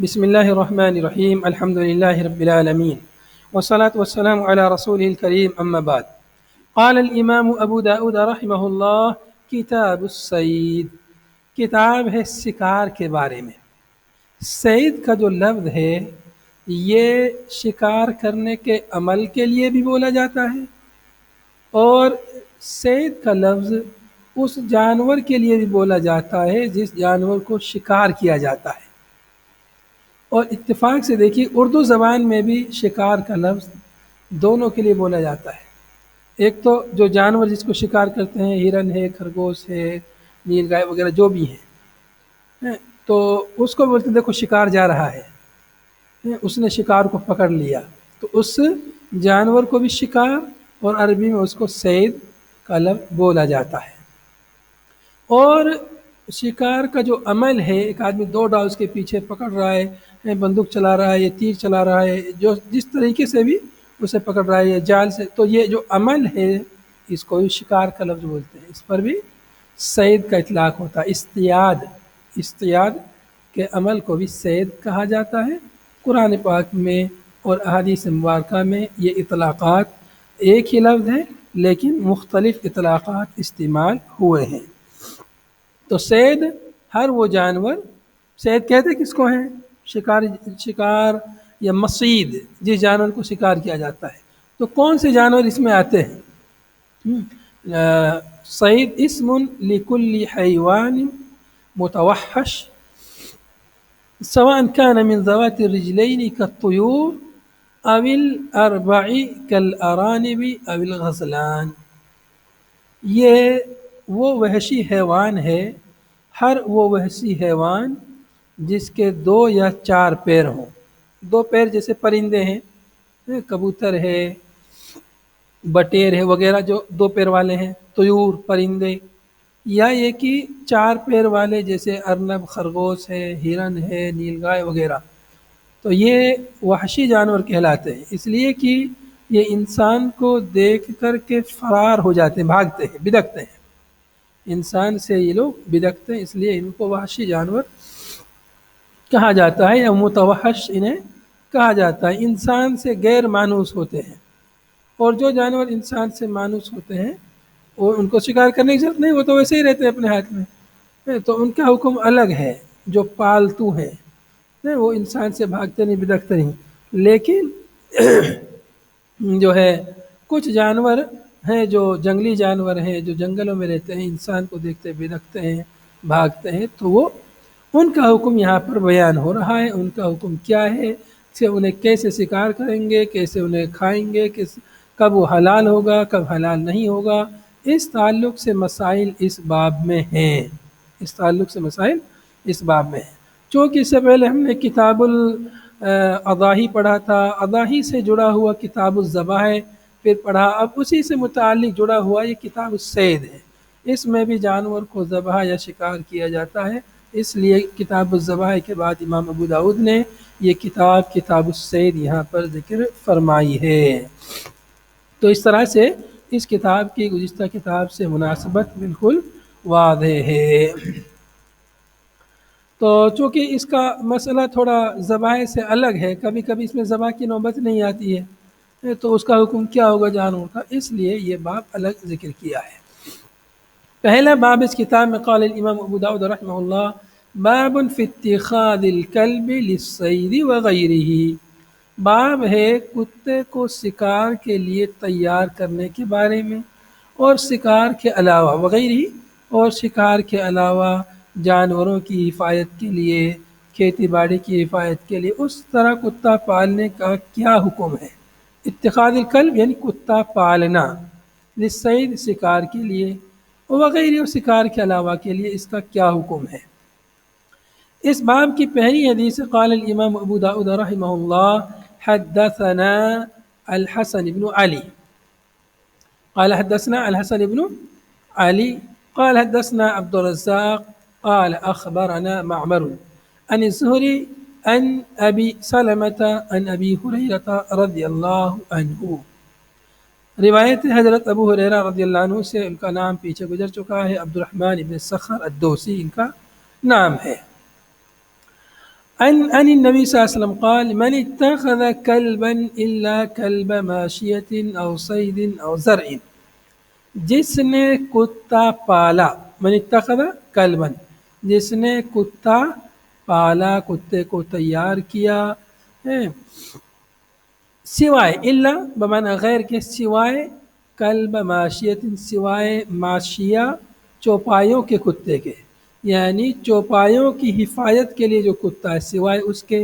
بسم الله الرحمن الرحيم الحمد لله رب العالمين والصلاة والسلام على رسوله الكريم أما بعد قال الإمام أبو داود رحمه الله کتاب الصید، کتاب ہے شکار کے بارے میں۔ صید کا جو لفظ ہے یہ شکار کرنے کے عمل کے لیے بھی بولا جاتا ہے، اور صید کا لفظ اس جانور کے لیے بھی بولا جاتا ہے جس جانور کو شکار کیا جاتا ہے۔ اور اتفاق سے دیکھیے اردو زبان میں بھی شکار کا لفظ دونوں کے لیے بولا جاتا ہے۔ ایک تو جو جانور جس کو شکار کرتے ہیں، ہرن ہے، خرگوش ہے، نیل گائے وغیرہ جو بھی ہیں، تو اس کو بولتے ہیں دیکھو شکار جا رہا ہے، اس نے شکار کو پکڑ لیا، تو اس جانور کو بھی شکار، اور عربی میں اس کو صید کا لفظ بولا جاتا ہے۔ اور شکار کا جو عمل ہے، ایک آدمی دوڑ رہا ہے، اس کے پیچھے پکڑ رہا ہے، بندوق چلا رہا ہے یا تیر چلا رہا ہے، جو جس طریقے سے بھی اسے پکڑ رہا ہے یا جال سے، تو یہ جو عمل ہے اس کو بھی شکار کا لفظ بولتے ہیں، اس پر بھی صید کا اطلاق ہوتا ہے۔ اصطیاد کے عمل کو بھی صید کہا جاتا ہے۔ قرآن پاک میں اور احادیث مبارکہ میں یہ اطلاقات ایک ہی لفظ ہے لیکن مختلف اطلاقات استعمال ہوئے ہیں۔ تو صید ہر وہ جانور، صید کہتے کس کو ہیں؟ شکار یا مصید، جس جانور کو شکار کیا جاتا ہے۔ تو کون سے جانور اس میں آتے ہیں؟ صید اسم لکل حیوان متوحش سواء كان من ذوات الرجلين كالطيور او الاربع كالارانب او الغزلان۔ یہ وہ وحشی حیوان ہے، ہر وہ وحشی حیوان جس کے 2 یا 4 پیر ہوں۔ 2 پیر جیسے پرندے ہیں، کبوتر ہے، بٹیر ہے وغیرہ جو 2 پیر والے ہیں، طیور پرندے، یا یہ کہ 4 پیر والے جیسے ارنب، خرگوش ہے، ہرن ہے، نیل گائے وغیرہ، تو یہ وحشی جانور کہلاتے ہیں، اس لیے کہ یہ انسان کو دیکھ کر کے فرار ہو جاتے ہیں، بھاگتے ہیں، بدکتے ہیں، انسان سے یہ لوگ بدکتے ہیں، اس لیے ان کو وحشی جانور کہا جاتا ہے، یا متوحش انہیں کہا جاتا ہے۔ انسان سے غیر مانوس ہوتے ہیں، اور جو جانور انسان سے مانوس ہوتے ہیں وہ ان کو شکار کرنے کی ضرورت نہیں، وہ تو ویسے ہی رہتے ہیں اپنے ہاتھ میں، تو ان کا حکم الگ ہے۔ جو پالتو ہیں وہ انسان سے بھاگتے نہیں، بدکتے نہیں، لیکن جو ہے کچھ جانور ہیں جو جنگلی جانور ہیں، جو جنگلوں میں رہتے ہیں، انسان کو دیکھتے بدکتے ہیں، بھاگتے ہیں، تو وہ ان کا حکم یہاں پر بیان ہو رہا ہے۔ ان کا حکم کیا ہے، کہ انہیں کیسے شکار کریں گے، کیسے انہیں کھائیں گے، کب وہ حلال ہوگا، کب حلال نہیں ہوگا، اس تعلق سے مسائل اس باب میں ہیں، اس تعلق سے مسائل اس باب میں ہیں۔ چونکہ اس سے پہلے ہم نے کتاب الاضاحی پڑھا تھا، اضاحی سے جڑا ہوا کتاب الذبائح پھر پڑھا، اب اسی سے متعلق جڑا ہوا یہ کتاب الصید ہے۔ اس میں بھی جانور کو ذبح یا شکار کیا جاتا ہے، اس لیے کتاب الذبائح کے بعد امام ابو داؤد نے یہ کتاب الصید یہاں پر ذکر فرمائی ہے۔ تو اس طرح سے اس کتاب کی گزشتہ کتاب سے مناسبت بالکل واضح ہے۔ تو چونکہ اس کا مسئلہ تھوڑا ذبائح سے الگ ہے، کبھی کبھی اس میں ذبح کی نوبت نہیں آتی ہے، تو اس کا حکم کیا ہوگا جانور کا، اس لیے یہ باب الگ ذکر کیا ہے۔ پہلا باب اس کتاب میں قال الامام ابو داؤد رحمہ اللہ باب فی اتخاذ الکلب للصید وغیرہ، باب ہے کتے کو شکار کے لیے تیار کرنے کے بارے میں، اور شکار کے علاوہ وغیرہ، اور شکار کے علاوہ جانوروں کی حفاظت کے لیے، کھیتی باڑی کی حفاظت کے لیے اس طرح کتا پالنے کا کیا حکم ہے۔ اتخاذ الکلب یعنی کتا پالنا، للصید شکار کے لیے، وغیرہ شکار کے علاوہ کے لیے اس کا کیا حکم ہے۔ اس باب کی پہلی حدیث قال الامام ابو داؤد رحمہ اللہ حدثنا الحسن بن علی قال حدثنا الحسن بن علی قال حدثنا عبد الرزاق قال اخبرنا معمر عن الزهري عن ابی سلمة عن ابی ہریرہ رضی اللہ عنہ۔ روایت حضرت ابو ہریرہ رضی اللہ عنہ سے، ان کا نام پیچھے گزر چکا ہے، عبد الرحمن بن صخر الدوسی ان کا نام ہے۔ عن النبی صلی اللہ علیہ وسلم قال من اتخذ كلبا الا كلب ماشیة او صید او زرع، جس نے کتا پالا، من اتخذ کلبا، جس نے کتا پالا، کتے کو تیار کیا ہے، سوائے الا بمعنی غیر کے، سوائے کلب ماشیت، سوائے ماشیہ چوپایوں کے کتے کے، یعنی چوپایوں کی حفاظت کے لیے جو کتا ہے سوائے اس کے،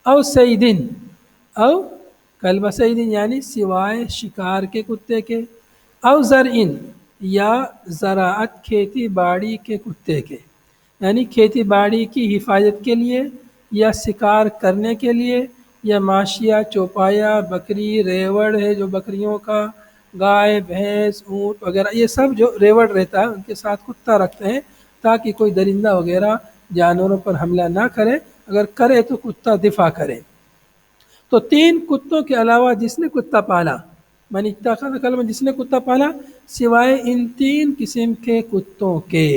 او سیدن، او کلب سیدن یعنی سوائے شکار کے کتے کے، او زرعن یا زراعت کھیتی باڑی کے کتے کے، یعنی کھیتی باڑی کی حفاظت کے لیے یا شکار کرنے کے لیے، یا ماشیہ چوپایا بکری ریوڑ ہے جو بکریوں کا، گائے بھینس اونٹ وغیرہ، یہ سب جو ریوڑ رہتا ہے ان کے ساتھ کتا رکھتے ہیں تاکہ کوئی درندہ وغیرہ جانوروں پر حملہ نہ کرے، اگر کرے تو کتا دفاع کرے۔ تو تین کتوں کے علاوہ جس نے کتا پالا، من اتخذ کلبا، جس نے کتا پالا سوائے ان تین قسم کے کتوں کے،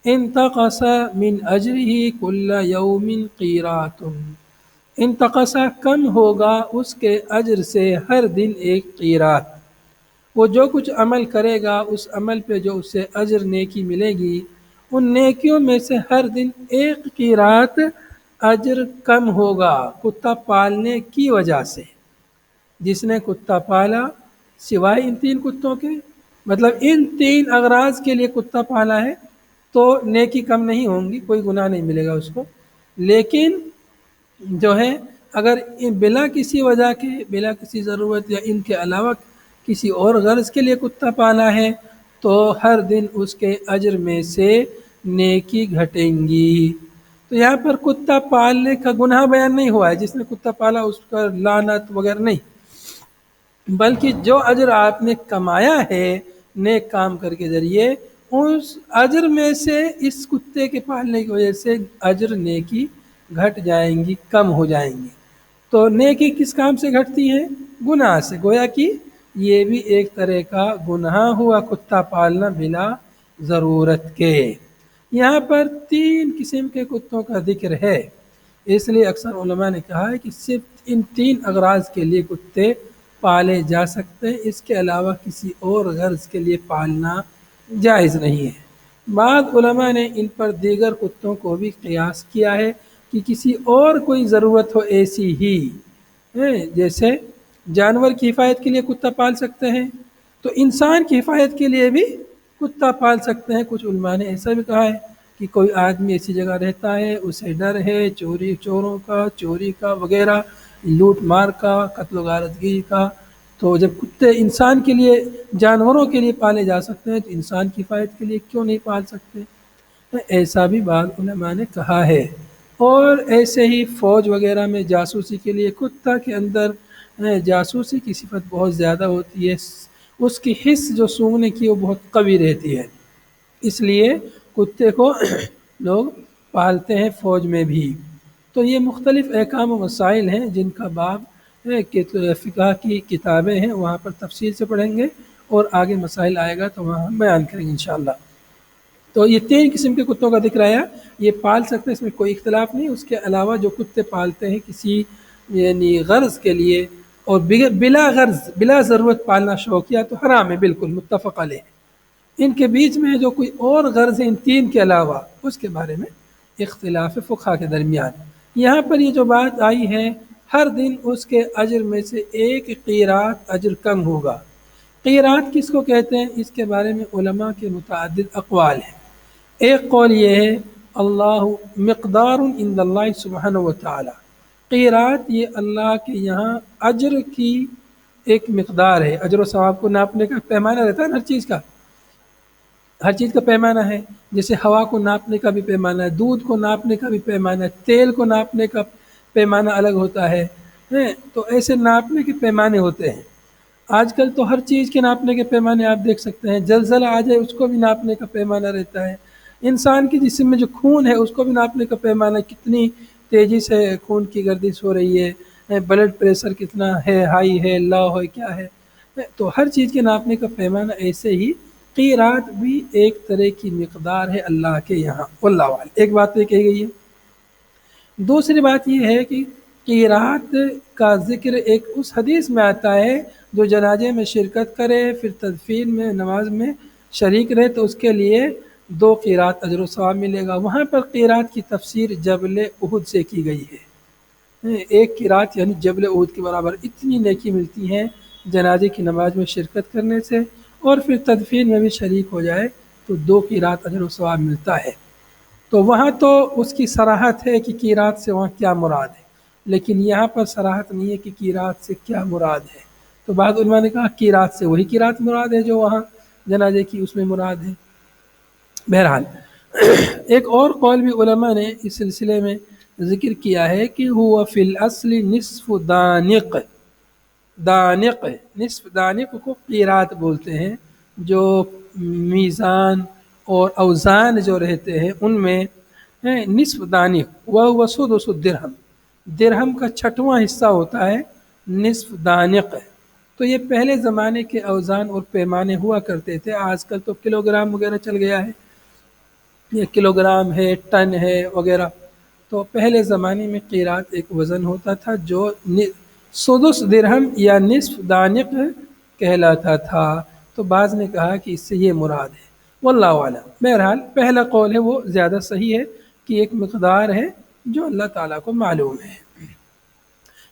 انتقص من اجرہ کل یوم قیرات، انتقص کم ہوگا اس کے اجر سے ہر دن ایک قیرات، وہ جو کچھ عمل کرے گا اس عمل پہ جو اسے اجر نیکی ملے گی، ان نیکیوں میں سے ہر دن ایک قیرات اجر کم ہوگا کتا پالنے کی وجہ سے۔ جس نے کتا پالا سوائے ان تین کتوں کے، مطلب ان تین اغراض کے لیے کتا پالا ہے تو نیکی کم نہیں ہوں گی، کوئی گناہ نہیں ملے گا اس کو، لیکن جو ہے اگر بلا کسی وجہ کے، بلا کسی ضرورت یا ان کے علاوہ کسی اور غرض کے لیے کتا پالا ہے تو ہر دن اس کے اجر میں سے نیکی گھٹیں گی۔ تو یہاں پر کتا پالنے کا گناہ بیان نہیں ہوا ہے، جس نے کتا پالا اس پر لعنت وغیرہ نہیں، بلکہ جو اجر آپ نے کمایا ہے نیک کام کر کے ذریعے، اس اجر میں سے اس کتے کے پالنے کی وجہ سے اجر نیکی گھٹ جائیں گی، کم ہو جائیں گی۔ تو نیکی کس کام سے گھٹتی ہے؟ گناہ سے، گویا کہ یہ بھی ایک طرح کا گناہ ہوا کتا پالنا بلا ضرورت کے۔ یہاں پر تین قسم کے کتوں کا ذکر ہے، اس لیے اکثر علماء نے کہا ہے کہ صرف ان تین اغراض کے لیے کتے پالے جا سکتے ہیں، اس کے علاوہ کسی اور غرض کے لیے پالنا جائز نہیں ہے۔ بعض علماء نے ان پر دیگر کتوں کو بھی قیاس کیا ہے کہ کسی اور کوئی ضرورت ہو ایسی ہی، جیسے جانور کی حفاظت کے لیے کتا پال سکتے ہیں تو انسان کی حفاظت کے لیے بھی کتا پال سکتے ہیں۔ کچھ علماء نے ایسا بھی کہا ہے کہ کوئی آدمی ایسی جگہ رہتا ہے، اسے ڈر ہے چوروں کا، چوری کا وغیرہ، لوٹ مار کا، قتل و غارتگی کا، تو جب کتے انسان کے لیے، جانوروں کے لیے پالے جا سکتے ہیں تو انسان کی حفاظت کے لیے کیوں نہیں پال سکتے؟ ایسا بھی بعض علماء نے کہا ہے۔ اور ایسے ہی فوج وغیرہ میں جاسوسی کے لیے کتا کے اندر جاسوسی کی صفت بہت زیادہ ہوتی ہے، اس کی حس جو سونگھنے کی وہ بہت قوی رہتی ہے، اس لیے کتے کو لوگ پالتے ہیں فوج میں بھی۔ تو یہ مختلف احکام و مسائل ہیں جن کا باب فقہ کی کتابیں ہیں، وہاں پر تفصیل سے پڑھیں گے اور آگے مسائل آئے گا تو وہاں ہم بیان کریں گے انشاءاللہ۔ تو یہ تین قسم کے کتوں کا ذکر آیا، یہ پال سکتے ہیں، اس میں کوئی اختلاف نہیں۔ اس کے علاوہ جو کتے پالتے ہیں کسی یعنی غرض کے لیے اور بلا غرض، بلا ضرورت پالنا شوقیہ تو حرام ہے، بالکل متفق علیہ۔ ان کے بیچ میں جو کوئی اور غرض ہے ان تین کے علاوہ، اس کے بارے میں اختلاف فقہا کے درمیان۔ یہاں پر یہ جو بات آئی ہے ہر دن اس کے اجر میں سے ایک قیرات اجر کم ہوگا، قیرات کس کو کہتے ہیں اس کے بارے میں علماء کے متعدد اقوال ہیں۔ ایک قول یہ ہے اللہ مقدار عند اللہ سبحانہ وتعالی، قیرات یہ اللہ کے یہاں اجر کی ایک مقدار ہے، اجر و ثواب کو ناپنے کا پیمانہ رہتا ہے نا، ہر چیز کا پیمانہ ہے، جیسے ہوا کو ناپنے کا بھی پیمانہ ہے، دودھ کو ناپنے کا بھی پیمانہ ہے، تیل کو ناپنے کا پیمانہ الگ ہوتا ہے، تو ایسے ناپنے کے پیمانے ہوتے ہیں۔ آج کل تو ہر چیز کے ناپنے کے پیمانے آپ دیکھ سکتے ہیں، زلزلہ آ جائے اس کو بھی ناپنے کا پیمانہ رہتا ہے، انسان کے جسم میں جو خون ہے اس کو بھی ناپنے کا پیمانہ، کتنی تیزی سے خون کی گردش ہو رہی ہے، بلڈ پریشر کتنا ہے، ہائی ہے، لو ہے، کیا ہے، تو ہر چیز کے ناپنے کا پیمانہ ایسے ہی قیرات بھی ایک طرح کی مقدار ہے اللہ کے یہاں، واللہ اعلم۔ ایک بات یہ کہی گئی ہے دوسری بات یہ ہے کہ قیرات کا ذکر ایک اس حدیث میں آتا ہے جو جنازے میں شرکت کرے پھر تدفین میں نماز میں شریک رہے تو اس کے لیے 2 قیرات اجر و ثواب ملے گا۔ وہاں پر قیرات کی تفسیر جبل احد سے کی گئی ہے۔ ایک قیرات یعنی جبل احد کے برابر اتنی نیکی ملتی ہے جنازے کی نماز میں شرکت کرنے سے، اور پھر تدفین میں بھی شریک ہو جائے تو 2 قیرات اجر و ثواب ملتا ہے۔ تو وہاں تو اس کی صراحت ہے کہ قیرات سے وہاں کیا مراد ہے، لیکن یہاں پر صراحت نہیں ہے کہ قیرات سے کیا مراد ہے۔ تو بعض علماء نے کہا قیرات سے وہی قیرات مراد ہے جو وہاں جنازے کی اس میں مراد ہے۔ بہرحال ایک اور قول بھی علماء نے اس سلسلے میں ذکر کیا ہے کہ ہوا فی الاصل نصف دانق، دانق نصف دانق کو قیرات بولتے ہیں، جو میزان اور اوزان جو رہتے ہیں ان میں نصف دانق وہ سدس الدرہم، درہم کا 6واں حصہ ہوتا ہے نصف دانق۔ تو یہ پہلے زمانے کے اوزان اور پیمانے ہوا کرتے تھے، آج کل تو کلو گرام وغیرہ چل گیا ہے، یہ کلو گرام ہے، ٹن ہے وغیرہ۔ تو پہلے زمانے میں قیرات ایک وزن ہوتا تھا جو سدس درہم یا نصف دانق کہلاتا تھا۔ تو بعض نے کہا کہ اس سے یہ مراد ہے، واللہ اعلم۔ بہرحال پہلا قول ہے وہ زیادہ صحیح ہے کہ ایک مقدار ہے جو اللہ تعالیٰ کو معلوم ہے۔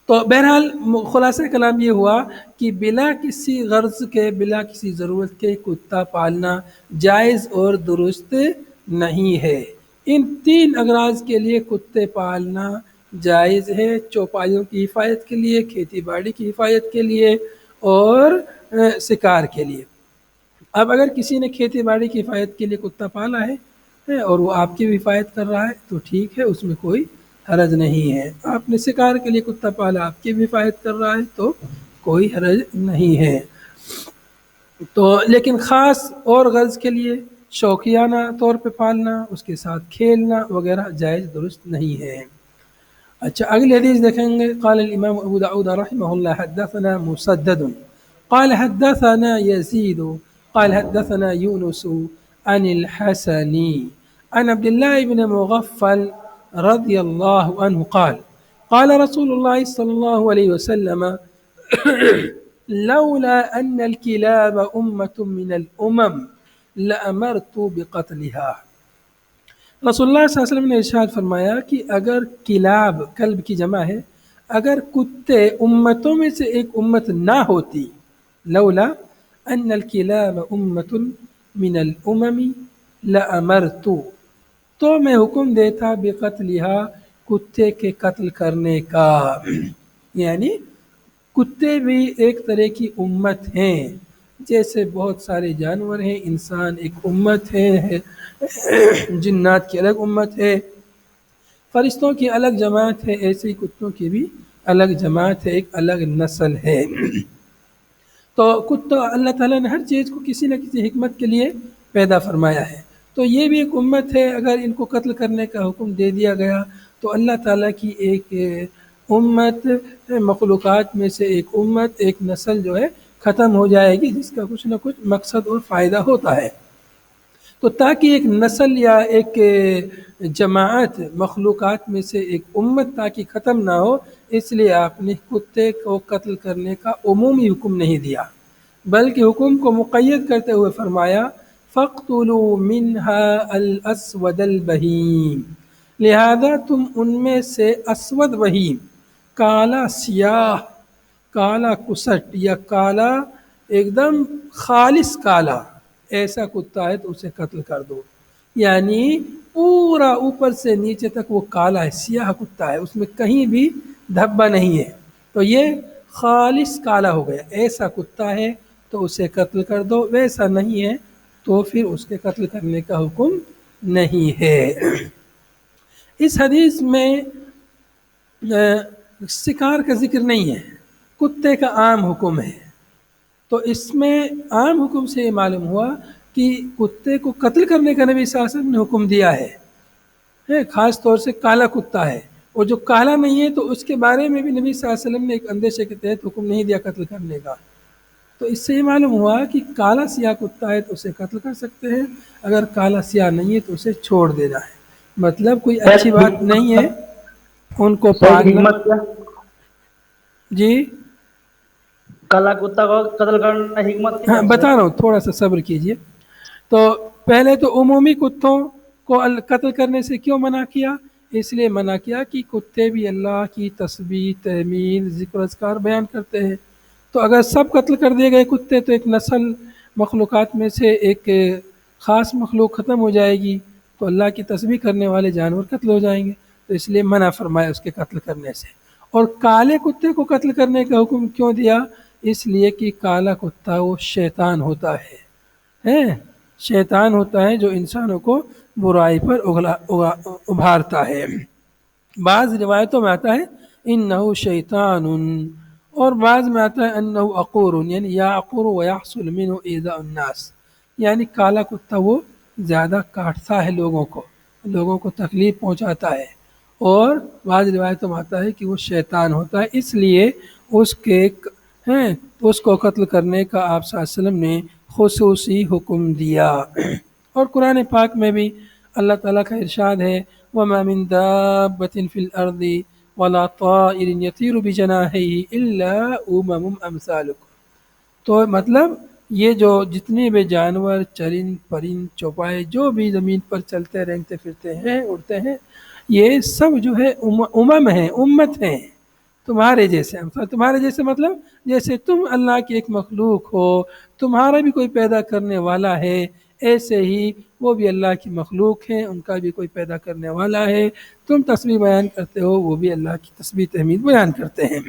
تو بہرحال خلاصہ کلام یہ ہوا کہ بلا کسی غرض کے، بلا کسی ضرورت کے کتا پالنا جائز اور درست نہیں ہے۔ ان 3 اغراض کے لیے کتے پالنا جائز ہے: چوپایوں کی حفاظت کے لیے، کھیتی باڑی کی حفاظت کے لیے، اور شکار کے لیے۔ اب اگر کسی نے کھیتی باڑی کی حفاظت کے لیے کتا پالا ہے اور وہ آپ کی بھی حفاظت کر رہا ہے تو ٹھیک ہے، اس میں کوئی حرج نہیں ہے۔ آپ نے شکار کے لیے کتا پالا، آپ کی بھی حفاظت کر رہا ہے تو کوئی حرج نہیں ہے۔ تو لیکن خاص اور غرض کے لیے شوقیانہ طور پہ پالنا، اس کے ساتھ کھیلنا وغیرہ جائز درست نہیں ہے۔ اچھا اگلی حدیث دیکھیں گے۔ قال الامام ابو داود رحمہ اللہ حدثنا مسدد قال حدثنا يزيد قال حدثنا يونس عن الحسن عن عبد الله بن مغفل رضي الله عنه قال قال رسول الله صلى الله عليه وسلم لولا أن الكلاب أمة من الأمم لأمرت بقتلها۔ رسول اللہ صلی اللہ علیہ وسلم نے ارشاد فرمایا کہ اگر کلاب، کلب کی جمع ہے، اگر کتے امتوں میں سے ایک امت نہ ہوتی، لولا ان الکلاب امت من الامم لامرت، تو میں حکم دیتا بقتلها، کتے کے قتل کرنے کا۔ یعنی کتے بھی ایک طرح کی امت ہیں، جیسے بہت سارے جانور ہیں، انسان ایک امت ہے، جنات کی الگ امت ہے، فرشتوں کی الگ جماعت ہے، ایسے ہی کتوں کی بھی الگ جماعت ہے، ایک الگ نسل ہے۔ تو کتا اللہ تعالیٰ نے ہر چیز کو کسی نہ کسی حکمت کے لیے پیدا فرمایا ہے، تو یہ بھی ایک امت ہے۔ اگر ان کو قتل کرنے کا حکم دے دیا گیا تو اللہ تعالیٰ کی ایک امت، مخلوقات میں سے ایک امت، ایک نسل جو ہے ختم ہو جائے گی، جس کا کچھ نہ کچھ مقصد اور فائدہ ہوتا ہے۔ تو تاکہ ایک نسل یا ایک جماعت مخلوقات میں سے ایک امت تاکہ ختم نہ ہو، اس لیے آپ نے کتے کو قتل کرنے کا عمومی حکم نہیں دیا، بلکہ حکم کو مقید کرتے ہوئے فرمایا فَاقْتُلُوا مِنْهَا الْأَسْوَدَ الْبَهِيمَ، لہذا تم ان میں سے اسود بہیم، کالا سیاہ، کالا کسٹ یا کالا ایک دم خالص کالا، ایسا کتا ہے تو اسے قتل کر دو۔ یعنی پورا اوپر سے نیچے تک وہ کالا ہے، سیاہ کتا ہے، اس میں کہیں بھی دھبا نہیں ہے، تو یہ خالص کالا ہو گیا، ایسا کتا ہے تو اسے قتل کر دو، ویسا نہیں ہے تو پھر اس کے قتل کرنے کا حکم نہیں ہے۔ اس حدیث میں شکار کا ذکر نہیں ہے، کتے کا عام حکم ہے۔ تو اس میں عام حکم سے یہ معلوم ہوا کہ کتے کو قتل کرنے کا نبی صلی اللہ علیہ وسلم نے حکم دیا ہے، خاص طور سے کالا کتا ہے، اور جو کالا نہیں ہے تو اس کے بارے میں بھی نبی صلی اللہ علیہ وسلم نے ایک اندیشے کے تحت حکم نہیں دیا قتل کرنے کا۔ تو اس سے یہ معلوم ہوا کہ کالا سیاہ کتا ہے تو اسے قتل کر سکتے ہیں، اگر کالا سیاہ نہیں ہے تو اسے چھوڑ دینا ہے، مطلب کوئی اچھی بات نہیں ہے ان کو صحیح پالنا. حکمت کیا؟ جی کالا کتا کو قتل کرنا حکمت کیا ہاں ہے اس سے؟ بتا رہا ہوں، تھوڑا سا صبر کیجیے. تو پہلے تو عمومی کتوں کو قتل کرنے سے کیوں منع کیا؟ اس لیے منع کیا کہ کتے بھی اللہ کی تسبیح، تحمید، ذکر و اذکار بیان کرتے ہیں. تو اگر سب قتل کر دیے گئے کتے تو ایک نسل مخلوقات میں سے ایک خاص مخلوق ختم ہو جائے گی، تو اللہ کی تسبیح کرنے والے جانور قتل ہو جائیں گے. تو اس لیے منع فرمایا اس کے قتل کرنے سے. اور کالے کتے کو قتل کرنے کا حکم کیوں دیا؟ اس لیے کہ کالا کتا وہ شیطان ہوتا ہے، شیطان ہوتا ہے جو انسانوں کو برائی پر ابھارتا ہے. بعض روایتوں میں آتا ہے انہو شیطان، اور بعض میں آتا ہے انہو عقور، یعنی یعقر ویحصل منہ ایذاء الناس، یعنی کالا کتا وہ زیادہ کاٹتا ہے لوگوں کو تکلیف پہنچاتا ہے. اور بعض روایتوں میں آتا ہے کہ وہ شیطان ہوتا ہے، اس لیے اس کو قتل کرنے کا آپ صلی اللہ علیہ وسلم نے خصوصی حکم دیا. اور قرآن پاک میں بھی اللہ تعالیٰ کا ارشاد ہے وَمَا مِن دَابَّةٍ فِي الْأَرْضِ وَلَا طَائِرٍ يَطِيرُ بِجَنَاحَيْهِ إِلَّا أُمَمٌ أَمْثَالُكُمْ. تو مطلب یہ جو جتنے بھی جانور، چرند پرند چوپائے جو بھی زمین پر چلتے رینگتے پھرتے ہیں، اڑتے ہیں، یہ سب جو ہے امم ہیں، امت ہیں تمہارے جیسے. تمہارے جیسے مطلب جیسے تم اللہ کی ایک مخلوق ہو، تمہارا بھی کوئی پیدا کرنے والا ہے، ایسے ہی وہ بھی اللہ کی مخلوق ہیں، ان کا بھی کوئی پیدا کرنے والا ہے. تم تسبیح بیان کرتے ہو، وہ بھی اللہ کی تسبیح تحمید بیان کرتے ہیں.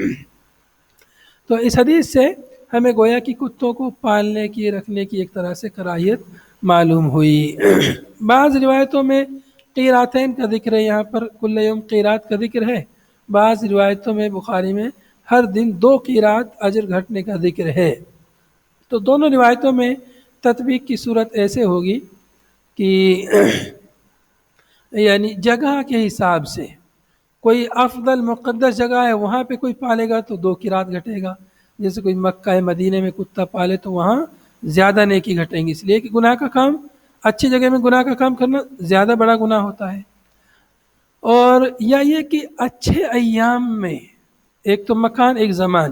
تو اس حدیث سے ہمیں گویا کہ کتوں کو پالنے کی، رکھنے کی ایک طرح سے کراہیت معلوم ہوئی. بعض روایتوں میں قیراتین کا ذکر ہے، یہاں پر کل یوم قیرات کا ذکر ہے. بعض روایتوں میں بخاری میں ہر دن 2 قیرات اجر گھٹنے کا ذکر ہے. تو دونوں روایتوں میں تطبیق کی صورت ایسے ہوگی کہ یعنی جگہ کے حساب سے کوئی افضل مقدس جگہ ہے وہاں پہ کوئی پالے گا تو 2 قیرات گھٹے گا. جیسے کوئی مکہ مدینے میں کتا پالے تو وہاں زیادہ نیکی گھٹیں گی، اس لیے کہ گناہ کا کام، اچھی جگہ میں گناہ کا کام کرنا زیادہ بڑا گناہ ہوتا ہے. اور یا یہ کہ اچھے ایام میں، ایک تو مکان ایک زمان،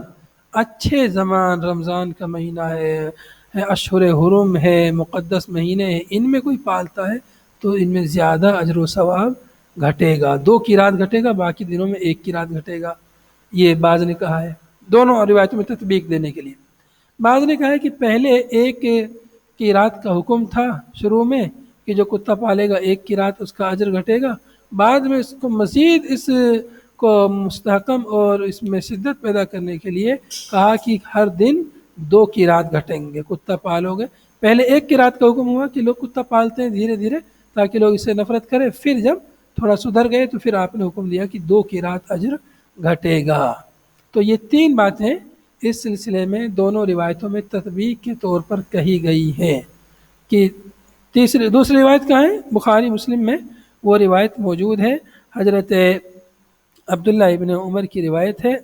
اچھے زمان رمضان کا مہینہ ہے، اشہر حرم ہے، مقدس مہینے ہیں، ان میں کوئی پالتا ہے تو ان میں زیادہ اجر و ثواب گھٹے گا. 2 قیرات گھٹے گا، باقی دنوں میں 1 قیرات گھٹے گا. یہ بعض نے کہا ہے دونوں روایتوں میں تطبیق دینے کے لیے. بعض نے کہا ہے کہ پہلے 1 قیرات کا حکم تھا شروع میں کہ جو کتا پالے گا 1 قیرات اس کا اجر گھٹے گا. بعد میں اس کو مزید اس کو مستحکم اور اس میں شدت پیدا کرنے کے لیے کہا کہ ہر دن 2 قیرات گھٹیں گے کتا پالو گے. پہلے 1 قیرات کا حکم ہوا کہ لوگ کتا پالتے ہیں دھیرے دھیرے تاکہ لوگ اس سے نفرت کریں، پھر جب تھوڑا سدھر گئے تو پھر آپ نے حکم دیا کہ 2 قیرات اجر گھٹے گا. تو یہ 3 باتیں اس سلسلے میں دونوں روایتوں میں تطبیق کے طور پر کہی گئی ہیں. کہ دوسری روایت کہاں ہے؟ بخاری مسلم میں وہ روایت موجود ہے. حضرت عبداللہ ابن عمر کی روایت ہے،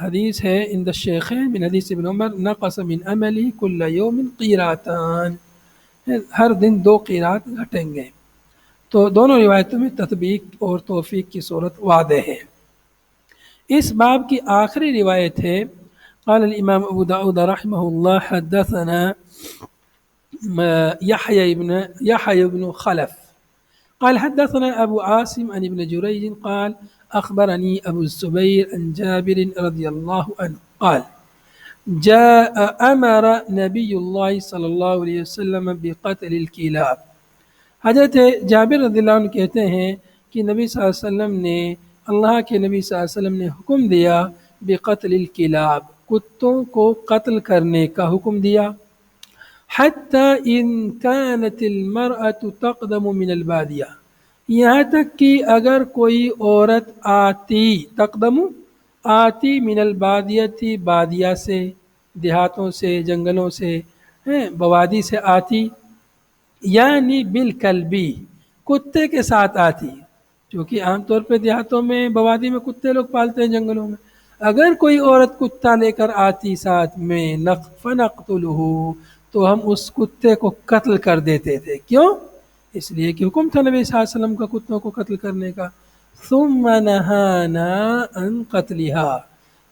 حدیث ہے عند الشیخین من حدیث ابن عمر نقص من عملی کل یوم قیراتان، ہر دن 2 قیرات گھٹیں گے. تو دونوں روایتوں میں تطبیق اور توفیق کی صورت واضح ہے. اس باب کی آخری روایت ہے قال الامام ابو داود رحمہ اللہ حدثنا يحيى بن خلف قال حدثنا ابو عاصم عن ابن جريج قال اخبرني ابو الزبير عن جابر رضي الله عنه قال جاء امر نبي الله صلى الله عليه وسلم بقتل الكلاب. حضرت جابر رضی اللہ عنہ کہتے ہیں کہ نبی صلی اللہ علیہ وسلم نے، اللہ کے نبی صلی اللہ علیہ وسلم نے حکم دیا بقتل الکلاب، کتوں کو قتل کرنے کا حکم دیا. حتی ان كانت المرأة تقدم من البادیہ، یہاں تک کہ اگر کوئی عورت آتی من البادیہ تھی، بادیہ سے، دیہاتوں سے، جنگلوں سے، بوادی سے آتی، یعنی بالکلبی، کتے کے ساتھ آتی، کیونکہ عام طور پہ دیہاتوں میں بوادی میں کتے لوگ پالتے ہیں جنگلوں میں. اگر کوئی عورت کتا لے کر آتی ساتھ میں فنقتلہ، تو ہم اس کتے کو قتل کر دیتے تھے. کیوں؟ اس لیے کہ حکم تھا نبی صلی اللہ علیہ وسلم کا کتوں کو قتل کرنے کا. ثم نہانا عن قتلھا،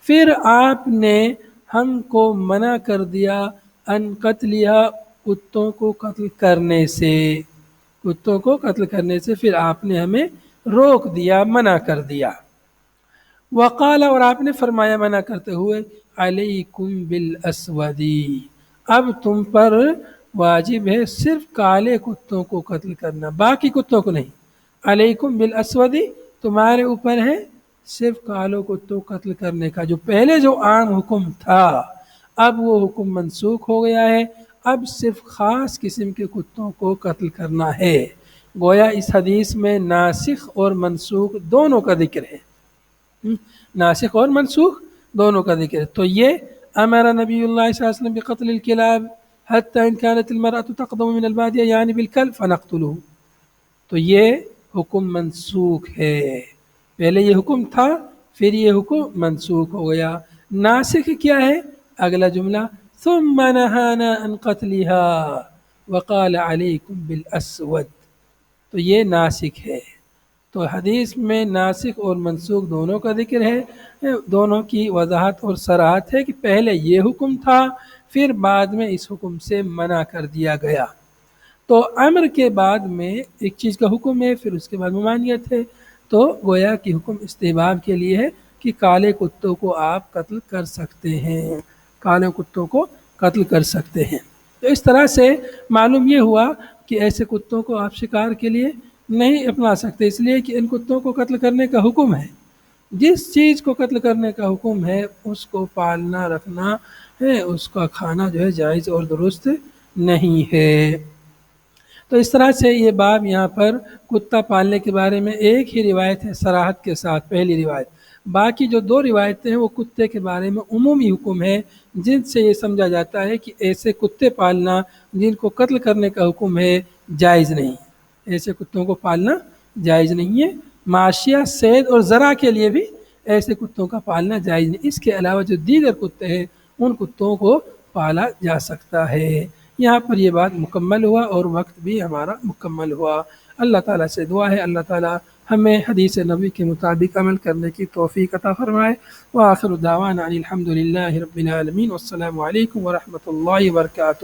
پھر آپ نے ہم کو منع کر دیا عن قتلھا، کتوں کو قتل کرنے سے، کتوں کو قتل کرنے سے پھر آپ نے ہمیں روک دیا، منع کر دیا۔ وقال، اور آپ نے فرمایا منع کرتے ہوئے، علیکم بالاسود، اب تم پر واجب ہے صرف کالے کتوں کو قتل کرنا، باقی کتوں کو نہیں۔ علیکم بالاسود، تمہارے اوپر ہے صرف کالوں کتوں قتل کرنے کا۔ جو پہلے جو عام حکم تھا اب وہ حکم منسوخ ہو گیا ہے، اب صرف خاص قسم کے کتوں کو قتل کرنا ہے۔ گویا اس حدیث میں ناسخ اور منسوخ دونوں کا ذکر ہے، ناسخ اور منسوخ دونوں کا ذکر ہے۔ تو یہ امر نبی اللہ صلی اللہ علیہ وسلم بقتل الکلاب حتی ان كانت المرأة تقدم من البادیہ یعنی بالکلب فنقتلہ، تو یہ حکم منسوخ ہے، پہلے یہ حکم تھا پھر یہ حکم منسوخ ہو گیا۔ ناسخ کیا ہے؟ اگلا جملہ ثم نہانا عن قتلھا وقال علیکم بالاسود، تو یہ ناسخ ہے۔ تو حدیث میں ناسخ اور منسوخ دونوں کا ذکر ہے، دونوں کی وضاحت اور صراحت ہے کہ پہلے یہ حکم تھا پھر بعد میں اس حکم سے منع کر دیا گیا۔ تو امر کے بعد میں ایک چیز کا حکم ہے پھر اس کے بعد ممانعت ہے، تو گویا کہ حکم استحباب کے لیے ہے کہ کالے کتوں کو آپ قتل کر سکتے ہیں، کالے کتوں کو قتل کر سکتے ہیں۔ تو اس طرح سے معلوم یہ ہوا کہ ایسے کتوں کو آپ شکار کے لیے نہیں اپنا سکتے، اس لیے کہ ان کتوں کو قتل کرنے کا حکم ہے، جس چیز کو قتل کرنے کا حکم ہے اس کو پالنا رکھنا ہے، اس کا کھانا جو ہے جائز اور درست نہیں ہے۔ تو اس طرح سے یہ باب یہاں پر کتا پالنے کے بارے میں ایک ہی روایت ہے صراحت کے ساتھ، پہلی روایت، باقی جو دو روایتیں ہیں وہ کتے کے بارے میں عمومی حکم ہے، جن سے یہ سمجھا جاتا ہے کہ ایسے کتے پالنا جن کو قتل کرنے کا حکم ہے جائز نہیں، ایسے کتوں کو پالنا جائز نہیں ہے۔ معاشیہ، صید اور زرع کے لیے بھی ایسے کتوں کا پالنا جائز نہیں، اس کے علاوہ جو دیگر کتے ہیں ان کتوں کو پالا جا سکتا ہے۔ یہاں پر یہ بات مکمل ہوا اور وقت بھی ہمارا مکمل ہوا۔ اللہ تعالیٰ سے دعا ہے اللہ تعالیٰ ہمیں حدیث نبی کے مطابق عمل کرنے کی توفیق عطا فرمائے۔ وآخر دعوانا ان الحمد للہ رب العالمین، والسلام علیکم ورحمۃ اللہ وبرکاتہ۔